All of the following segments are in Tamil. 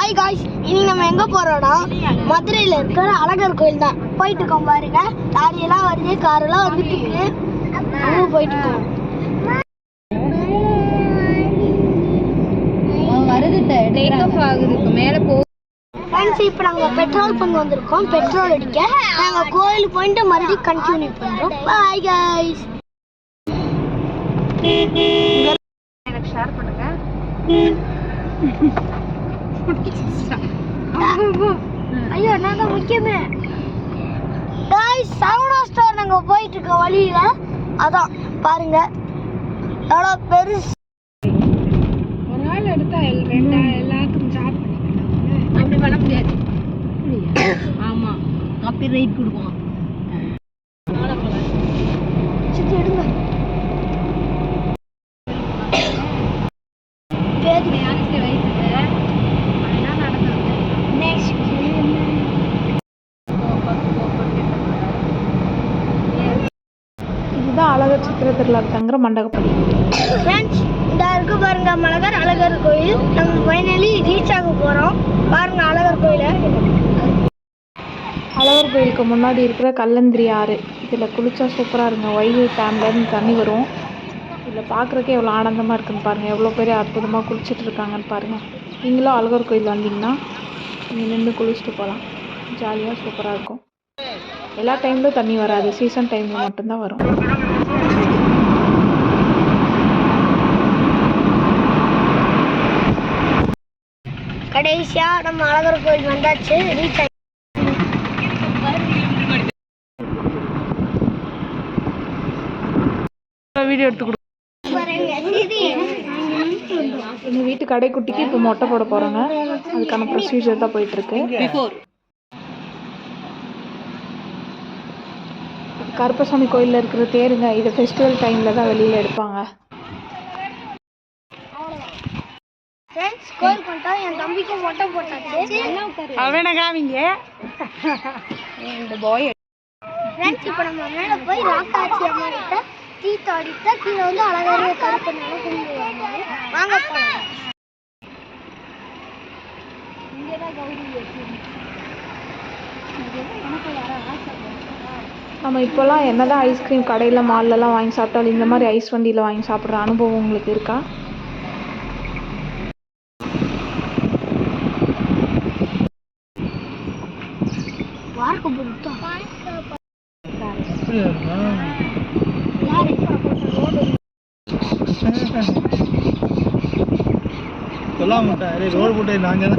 ஹாய் காய்ஸ், இனி நம்ம எங்கே போகிறோன்னா மதுரையில் இருக்கிற அழகர் கோயில் தான் போயிட்டு இருக்கோம். பாருங்க, லாரியெல்லாம் வருது, காரெல்லாம் வந்துட்டு இருக்கு. அங்கே போயிட்டு இருக்கோம். ஃப்ரெண்ட்ஸ், இப்போ நாங்கள் பெட்ரோல் பங்க் வந்திருக்கோம். பெட்ரோல் அடிக்க நாங்கள் கோயிலுக்கு போயிட்டு மறுபடியும் கண்டினியூ பண்ணுறோம். Bye guys. எனக்கு ஷேர் பண்ணுங்க. ஐயோ, நாங்க முக்கியமே சரவணா ஸ்டோர் நாங்க போயிட்டு இருக்க வழியில அதான் பாருங்க எவ்வளோ பெருசு. ஒரு நாள் எடுத்தா எல்லாத்துக்கும் ஷேர் பண்ணிக்கலாம். அப்படி பண்ண முடியாது. ஆமா, காப்பி ரைட் கொடுப்போம். எடுங்க. இதுதான் அழகர் சித்திர திருவிழா தங்குற மண்டகப்படி. ஃப்ரெண்ட்ஸ், இந்த இருக்கு பாருங்க அழகர் கோயில். நம்ம ஃபைனலி ரீச் ஆக போறோம். பாருங்க அழகர் கோயில. அழகர் கோயிலுக்கு முன்னாடி இருக்கிற கல்லந்திரி ஆறு, இதில் குளிச்சா சூப்பராக இருங்க. வைகை டேம்லேருந்து தண்ணி வரும். இதில் பார்க்குறக்கே எவ்வளோ ஆனந்தமாக இருக்குன்னு பாருங்கள். எவ்வளோ பேர் அற்புதமாக குளிச்சுட்டு இருக்காங்கன்னு பாருங்கள். நீங்களும் அழகர் கோயில் வந்தீங்கன்னா இங்கே நின்று குளிச்சுட்டு போகலாம். ஜாலியாக சூப்பராக இருக்கும். எல்லா டைம்லையும் தண்ணி வராது, சீசன் டைமில் மட்டும்தான் வரும். கடைசியாக நம்ம அழகர் கோயில் வந்தாச்சு, ரீச் ஆகி. வீடியோ எடுத்து கொடு. எங்கள் வீட்டு கடைக்குட்டிக்கு இப்போ மொட்டை போட போகிறாங்க. அதுக்கான ப்ரொசீஜர் தான் போயிட்டுருக்கு. கருப்பசாமி கோயிலில் இருக்கிற தேருங்க. இதை ஃபெஸ்டிவல் டைமில் தான் வெளியில் எடுப்பாங்க. என் தம்பிக்கு மொட்டை போட்டாச்சு. அவனை காமிங்க. இந்த பாய் ஃப்ரெண்ட்ஸ், இப்போ நம்ம மேலே போய் ராக்காச்சி அம்மா கிட்ட தீத்தாடித்த கீழே வந்து அழகாக கருப்பு கும்பிடுவாங்க. வாங்க போகலாம். இங்கே தான் கௌரி. நம்ம இப்போல்லாம் என்னதான் ஐஸ்கிரீம் கடையில் மால்லலாம் வாங்கி சாப்பிட்டாலும் இந்த மாதிரி ஐஸ் வண்டியில் வாங்கி சாப்பிட்ற அனுபவம் உங்களுக்கு இருக்கா? ரோடு போட்டு நாங்கள்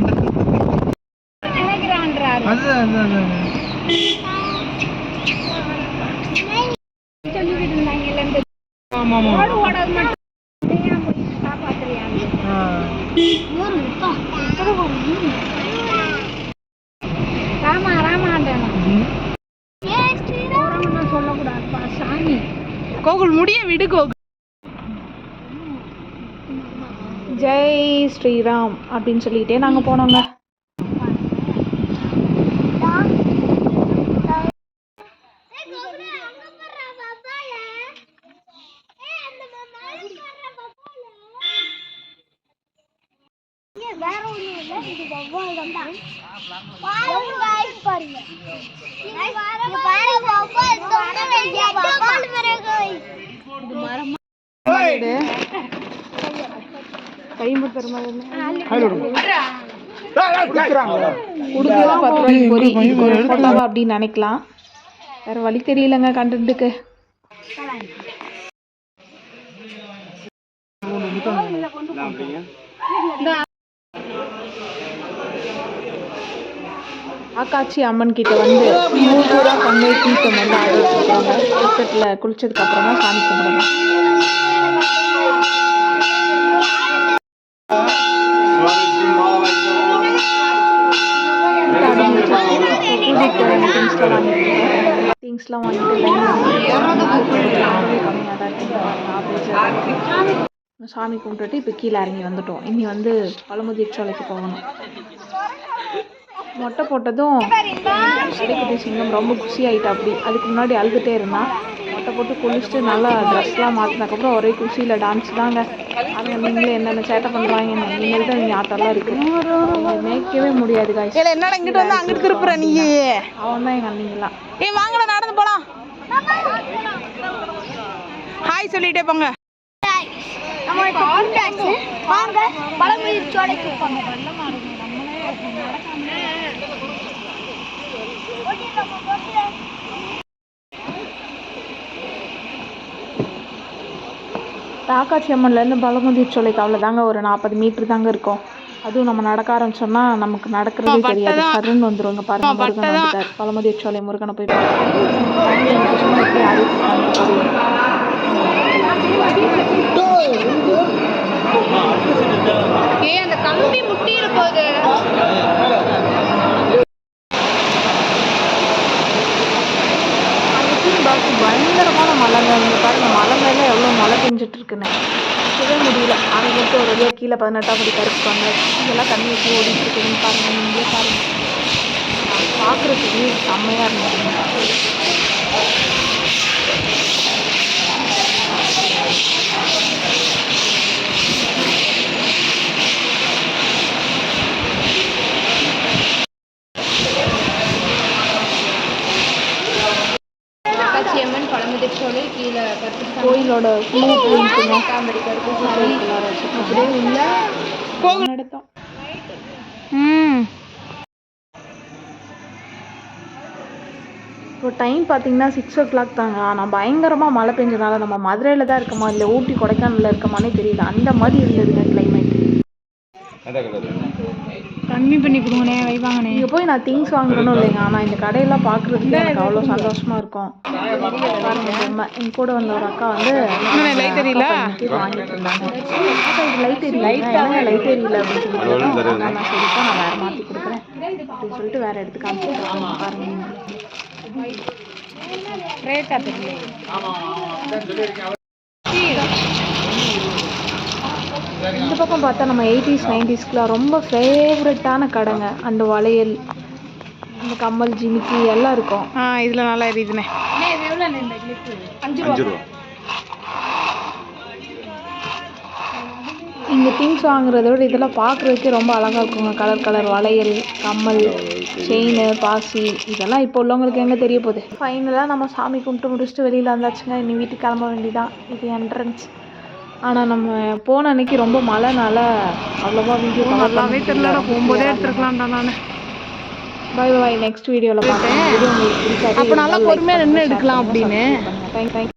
சொல்லக்கூடாதுப்பா சாமி. கோகுல் முடிய விடு கோகுல். ஜெய் ஸ்ரீராம் அப்படின்னு சொல்லிட்டே நாங்கள் போனோங்க. வேற ஒன்றும் இல்லை, இது வவ்வால் தான். பாருங்க, அப்படின்னு நினைக்கலாம். வேற வழி தெரியலங்க கண்டென்ட்டுக்கு. ஆக்காட்சி அம்மன் கிட்ட வந்து 100 ரூபா கங்கை தீர்த்தம் வந்து ஆடிட்டுருக்காங்க. தீர்த்தத்தில் குளிச்சதுக்கு அப்புறமா சாமி கும்பிடணும். திங்ஸ்லாம் வாங்கிட்டு சாமி கும்பிட்டுட்டு இப்போ கீழே இறங்கி வந்துட்டோம். இனி வந்து பழமுதிர்ச்சோலைக்கு போகணும். மொட்டை போட்டதும் கடைக்குட்டி சிங்கம் ரொம்ப குஷி ஆகிட்டா. அப்படி அதுக்கு முன்னாடி அழுதுகிட்டே இருந்தான். மொட்டை போட்டு குளிச்சுட்டு நல்லா ட்ரெஸ்லாம் மாற்றினதுக்கப்புறம் ஒரே குஷியில் டான்ஸ் தாங்க. அவன் நீங்களே என்னென்ன சேட்டை பண்ணுறாங்க இனிமேல் தான் நீங்கள் ஆட்டெல்லாம் இருக்குது மேய்க்கவே முடியாது காய்ச்சி. இல்லை என்னடா இங்கிட்டு வந்து அங்கிட்டு திருப்புற நீ. அவன் தான் எங்கள் அண்ணிங்களாம். ஏய் வாங்கடா நடந்து போலாம். ஹாய் சொல்லிட்டே போங்க. நம்ம இப்போ வந்தாச்சு. வாங்க பழமுதிர்ச்சோலைக்கு போங்க. ராக்காச்சி அம்மன்லேருந்து பழமுதிர்ச்சோலைக்கு அவ்வளோதாங்க, ஒரு 40 மீட்டர் தாங்க இருக்கும். அதுவும் நம்ம நடக்க ஆரம்பிச்சோம்னா நமக்கு நடக்கிறதே தெரியாது, சருன்னு வந்துருவாங்க. பாருங்க முருகன் வந்துட்டார். பழமுதிர்ச்சோலை முருகனை போய் எப்படி ஆடிட்டு ஏய் அந்த கம்பி முட்டிற போகுது. பயங்கரமான மழைங்க. இங்கே பாருங்க மலை மேலே எவ்வளோ மழை பெஞ்சிட்டு இருக்குன்னு நிற்கவே முடியல. அரைக்கிட்டு ஒரு வழியாக கீழே 18ஆம் படி கருப்பாங்க. இதெல்லாம் தண்ணி ஊற்றி ஓடிட்டு இருக்குதுன்னு பாருங்க. நீங்களே பாருங்க, பார்க்குறதுக்கு செம்மையாக இருந்துச்சு. பழமுதிர்ச்சோலை கீழே கோயிலோட அப்படியே உள்ள நடத்தோம். இப்போ டைம் பார்த்தீங்கன்னா 6 o'clock தாங்க. ஆனால் பயங்கரமாக மழை பெஞ்சனால நம்ம மதுரையில் தான் இருக்கோமா இல்லை ஊட்டி கொடைக்கானலில் இருக்கமானே தெரியல, அந்த மாதிரி இருந்ததுங்க கிளைமேட். கம்மி பண்ணி கொடுங்கண்ணே, வைவாங்கண்ணே. இங்கே போய் நான் திங்ஸ் வாங்கணும் இல்லைங்க, ஆனால் இந்த கடையெல்லாம் பார்க்குறதுக்கு எனக்கு அவ்வளோ சந்தோஷமாக இருக்கும். பாருங்க பொம்மை. என் கூட வந்த ஒரு அக்கா வந்து லைட் தெரியல வாங்கிட்டு இருந்தாங்க. லைட் எரியல லைட் எரியல அப்படின்னு சொல்லிட்டு நான் சொல்லிட்டு நான் வேறு மாற்றி கொடுக்குறேன் அப்படின்னு சொல்லிட்டு வேறு எடுத்து காமிச்சிட்டு பாருங்க. இந்த பக்கம் பார்த்தா நம்ம 80s 90ஸ்க்குலாம் ரொம்ப ஃபேவரட்டான கடைங்க. அந்த வளையல், இந்த கம்மல், ஜிமிக்கி எல்லாம் இருக்கும். இதில் நல்லா எரியுதுண்ணே. 5 ரூபா. இங்கே திங்ஸ் வாங்குறத விட இதெல்லாம் பார்க்குறதுக்கே ரொம்ப அழகாக இருக்குங்க. கலர் கலர் வளையல், கம்மல், செயின், பாசி, இதெல்லாம் இப்போ உள்ளவங்களுக்கு எங்கே தெரிய போகுது. ஃபைனலாக நம்ம சாமி கும்பிட்டு முடிச்சுட்டு வெளியில் வந்தாச்சுங்க. இனி வீட்டுக்கு கிளம்ப வேண்டியதான். இது என்ட்ரன்ஸ். ஆனால் நம்ம போன அன்னைக்கு ரொம்ப மழைனால அவ்வளோவா வீடியோ நல்லாவே தெரியல. போகும்போதே எடுத்துருக்கலாம்டா நான். பாய் பாய். நெக்ஸ்ட் வீடியோவில் பார்க்குறேன். வீடியோ உங்களுக்கு பிடிக்காது. அப்போ நல்லா பொறுமையாக நின்று எடுக்கலாம் அப்படின்னு. தேங்க்யூ.